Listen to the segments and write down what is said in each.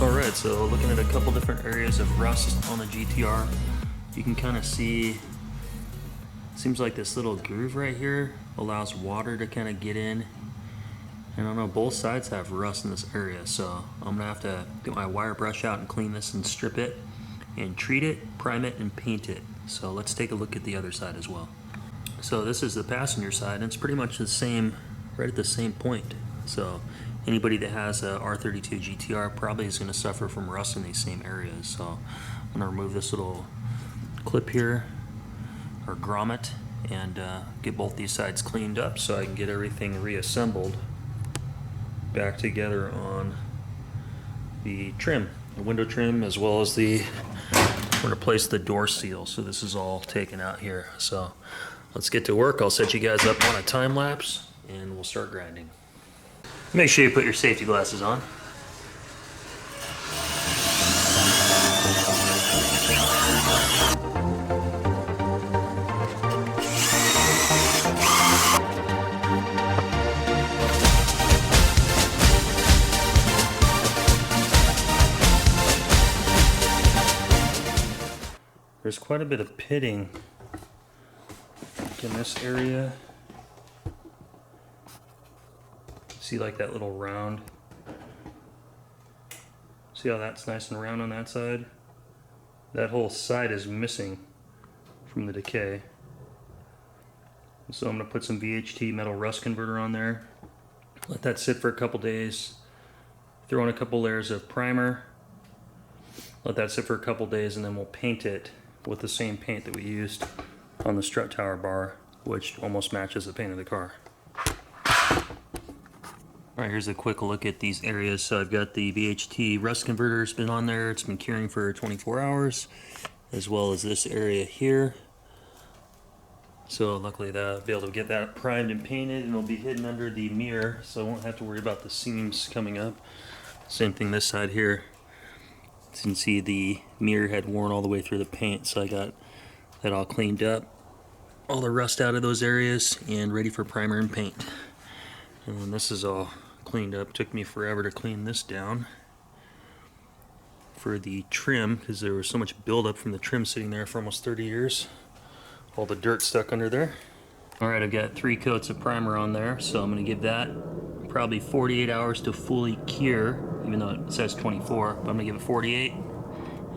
Alright, so looking at a couple different areas of rust on the GTR, you can kind of see, it seems like this little groove right here allows water to kind of get in. And I don't know, both sides have rust in this area, so I'm gonna have to get my wire brush out and clean this and strip it and treat it, prime it, and paint it. So let's take a look at the other side as well. So this is the passenger side, and it's pretty much the same, right at the same point. So anybody that has a R32 GTR probably is going to suffer from rust in these same areas. So I'm going to remove this little clip here, or grommet, and get both these sides cleaned up so I can get everything reassembled back together on the trim, the window trim, as well as the, we're going to place the door seal. So this is all taken out here. So let's get to work. I'll set you guys up on a time lapse and we'll start grinding. Make sure you put your safety glasses on. There's quite a bit of pitting in this area. See, like that little round? See how that's nice and round on that side? That whole side is missing from the decay. So I'm going to put some VHT metal rust converter on there. Let that sit for a couple days. Throw in a couple layers of primer. Let that sit for a couple days, and then we'll paint it with the same paint that we used on the strut tower bar, which almost matches the paint of the car. Alright, here's a quick look at these areas. So I've got the VHT rust converter, it's been on there, it's been curing for 24 hours, as well as this area here. So luckily I'll be able to get that primed and painted, and it'll be hidden under the mirror, so I won't have to worry about the seams coming up. Same thing this side here. As you can see, the mirror had worn all the way through the paint, so I got that all cleaned up, all the rust out of those areas, and ready for primer and paint. And this is all cleaned up. Took me forever to clean this down for the trim, because there was so much buildup from the trim sitting there for almost 30 years. All the dirt stuck under there. Alright, I've got 3 coats of primer on there, so I'm going to give that probably 48 hours to fully cure, even though it says 24, but I'm going to give it 48,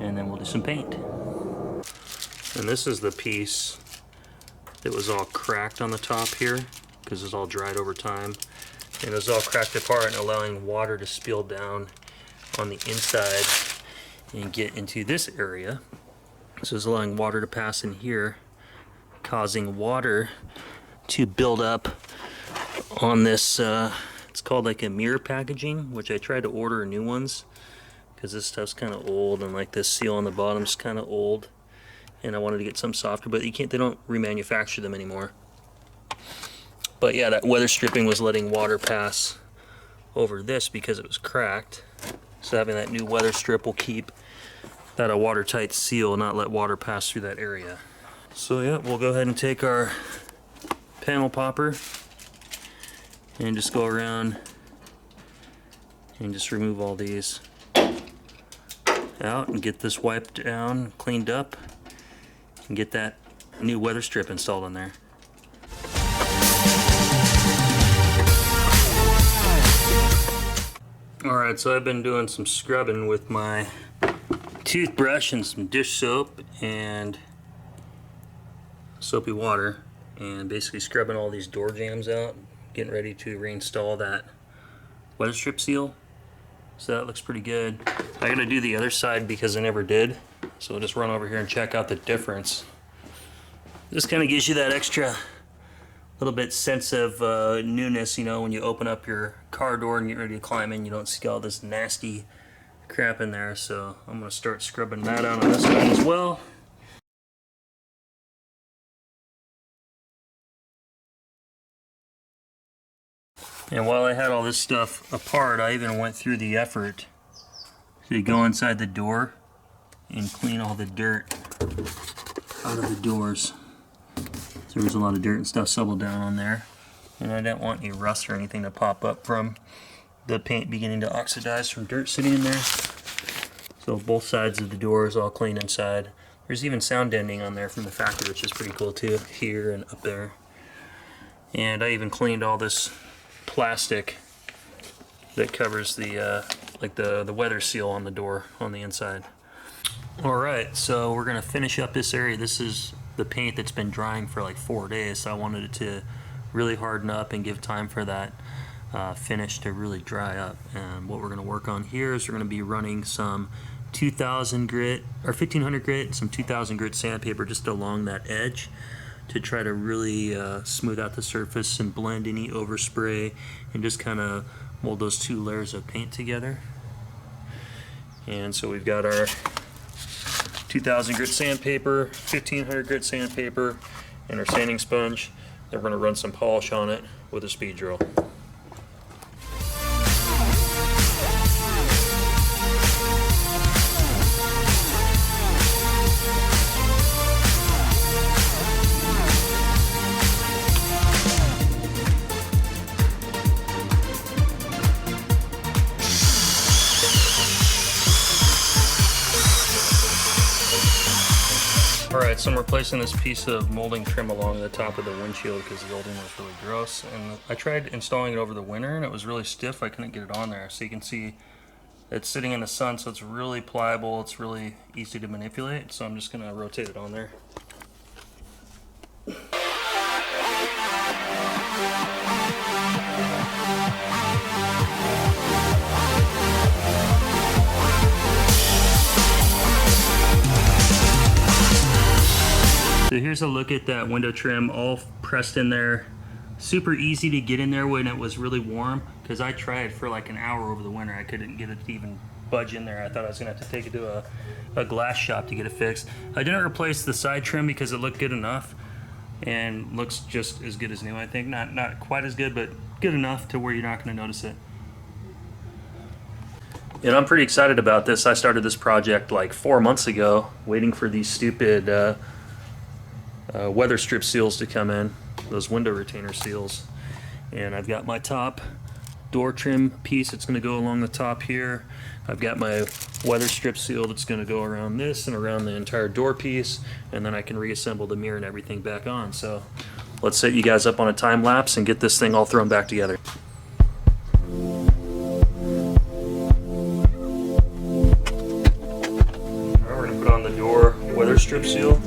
and then we'll do some paint. And this is the piece that was all cracked on the top here, because it's all dried over time. And it was all cracked apart and allowing water to spill down on the inside and get into this area. So it's allowing water to pass in here, causing water to build up on this, it's called like a mirror packaging, which I tried to order new ones because this stuff's kind of old, and like this seal on the bottom's kind of old, and I wanted to get some softer, but you can't, they don't remanufacture them anymore. But yeah, that weather stripping was letting water pass over this because it was cracked. So having that new weather strip will keep that a watertight seal, not let water pass through that area. So yeah, we'll go ahead and take our panel popper and just go around and just remove all these out and get this wiped down, cleaned up, and get that new weather strip installed on there. Alright, so I've been doing some scrubbing with my toothbrush and some dish soap and soapy water, and basically scrubbing all these door jambs out, getting ready to reinstall that weather strip seal. So that looks pretty good. I gotta do the other side because I never did, so I'll just run over here and check out the difference. This kind of gives you that extra little bit sense of newness, you know, when you open up your car door and get ready to climb in, you don't see all this nasty crap in there. So I'm going to start scrubbing that out on this side as well. And while I had all this stuff apart, I even went through the effort to go inside the door and clean all the dirt out of the doors. So there's a lot of dirt and stuff settled down on there, and I didn't want any rust or anything to pop up from the paint beginning to oxidize from dirt sitting in there. So both sides of the door is all clean inside. There's even sound deadening on there from the factory, which is pretty cool too, here and up there. And I even cleaned all this plastic that covers the like the weather seal on the door on the inside. Alright, so we're gonna finish up this area. This is the paint that's been drying for like 4 days, so I wanted it to really harden up and give time for that finish to really dry up. And what we're gonna work on here is we're gonna be running some 2000 grit or 1500 grit, some 2000 grit sandpaper just along that edge to try to really smooth out the surface and blend any overspray and just kind of mold those two layers of paint together. And so we've got our 2000 grit sandpaper, 1500 grit sandpaper, and our sanding sponge. Then we're going to run some polish on it with a speed drill. Alright, so I'm replacing this piece of molding trim along the top of the windshield because the old one was really gross. And I tried installing it over the winter and it was really stiff. I couldn't get it on there. So you can see it's sitting in the sun, so it's really pliable. It's really easy to manipulate. So I'm just going to rotate it on there. So here's a look at that window trim all pressed in there. Super easy to get in there when it was really warm, because I tried for like an hour over the winter. I couldn't get it to even budge in there. I thought I was gonna have to take it to a glass shop to get it fixed. I didn't replace the side trim because it looked good enough and looks just as good as new, I think. Not quite as good, but good enough to where you're not gonna notice it. And I'm pretty excited about this. I started this project like 4 months ago, waiting for these stupid weather strip seals to come in, those window retainer seals. And I've got my top door trim piece that's going to go along the top here. I've got my weather strip seal that's going to go around this and around the entire door piece, and then I can reassemble the mirror and everything back on. So let's set you guys up on a time lapse and get this thing all thrown back together. Alright, we're going to put on the door weather strip seal.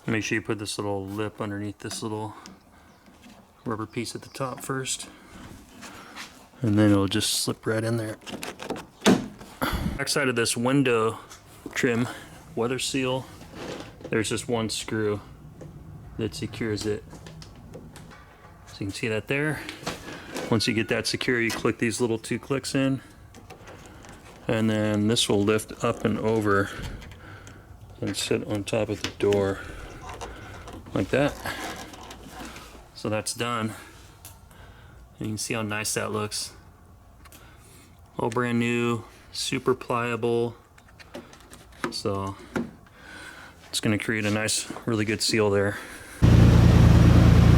Make sure you put this little lip underneath this little rubber piece at the top first, and then it'll just slip right in there. Backside of this window trim weather seal, there's just one screw that secures it. So you can see that there. Once you get that secure, you click these little 2 clicks in, and then this will lift up and over and sit on top of the door like that. So that's done. And you can see how nice that looks. All brand new, super pliable. So it's going to create a nice, really good seal there.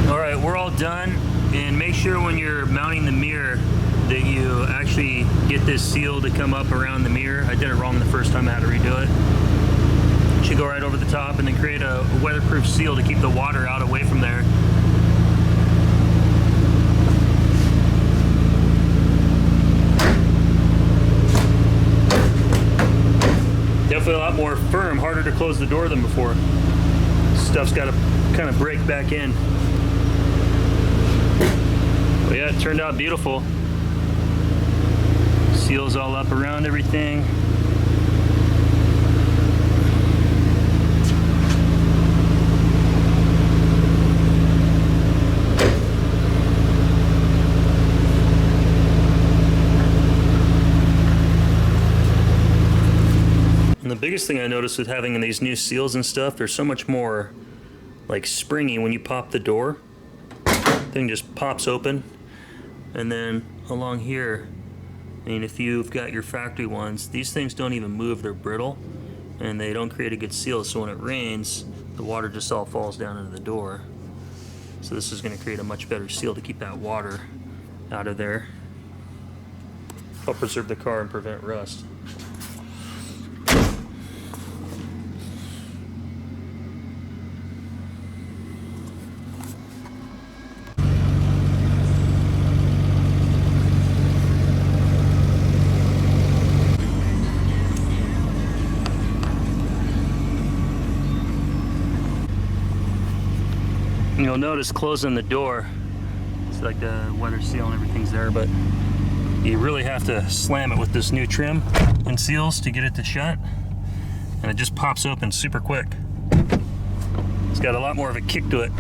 All right, we're all done. And make sure when you're mounting the mirror that you actually get this seal to come up around the mirror. I did it wrong the first time, I had to redo it. Should go right over the top and then create a weatherproof seal to keep the water out away from there. Definitely a lot more firm, harder to close the door than before. Stuff's got to kind of break back in. But yeah, it turned out beautiful. Seals all up around everything. thing I noticed with having these new seals and stuff, they're so much more like springy when you pop the door. Thing just pops open, and then along here, I mean, if you've got your factory ones, these things don't even move, they're brittle, and they don't create a good seal, so when it rains, the water just all falls down into the door. So this is going to create a much better seal to keep that water out of there. Help preserve the car and prevent rust. You'll notice closing the door, it's like the weather seal and everything's there, but you really have to slam it with this new trim and seals to get it to shut, and it just pops open super quick. It's got a lot more of a kick to it.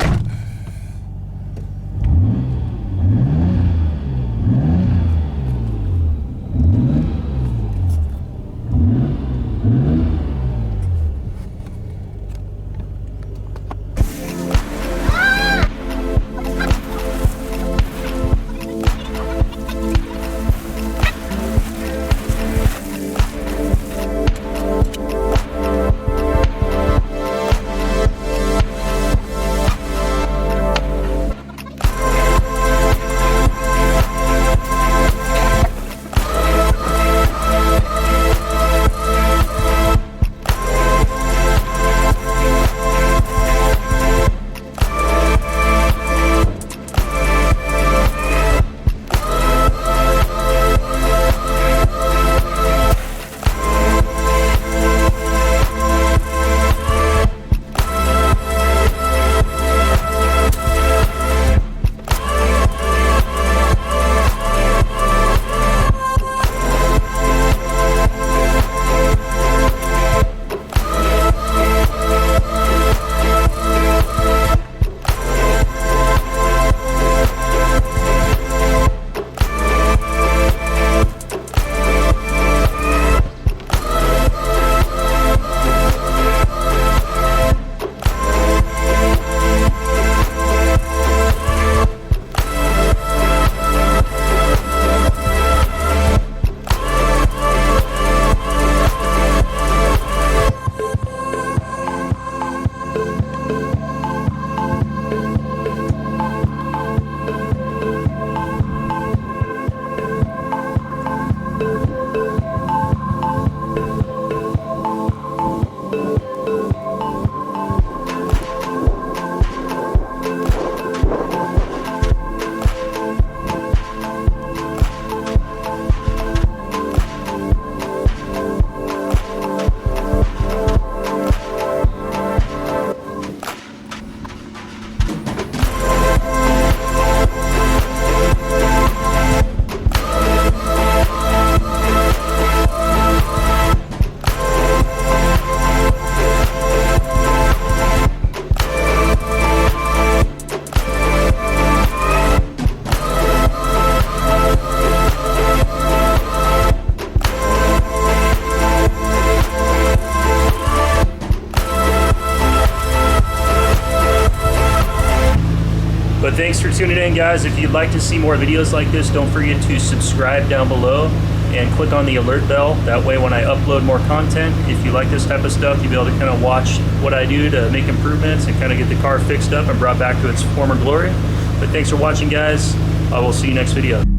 But thanks for tuning in, guys. If you'd like to see more videos like this, don't forget to subscribe down below and click on the alert bell. That way when I upload more content, if you like this type of stuff, you'll be able to kind of watch what I do to make improvements and kind of get the car fixed up and brought back to its former glory. But thanks for watching, guys. I will see you next video.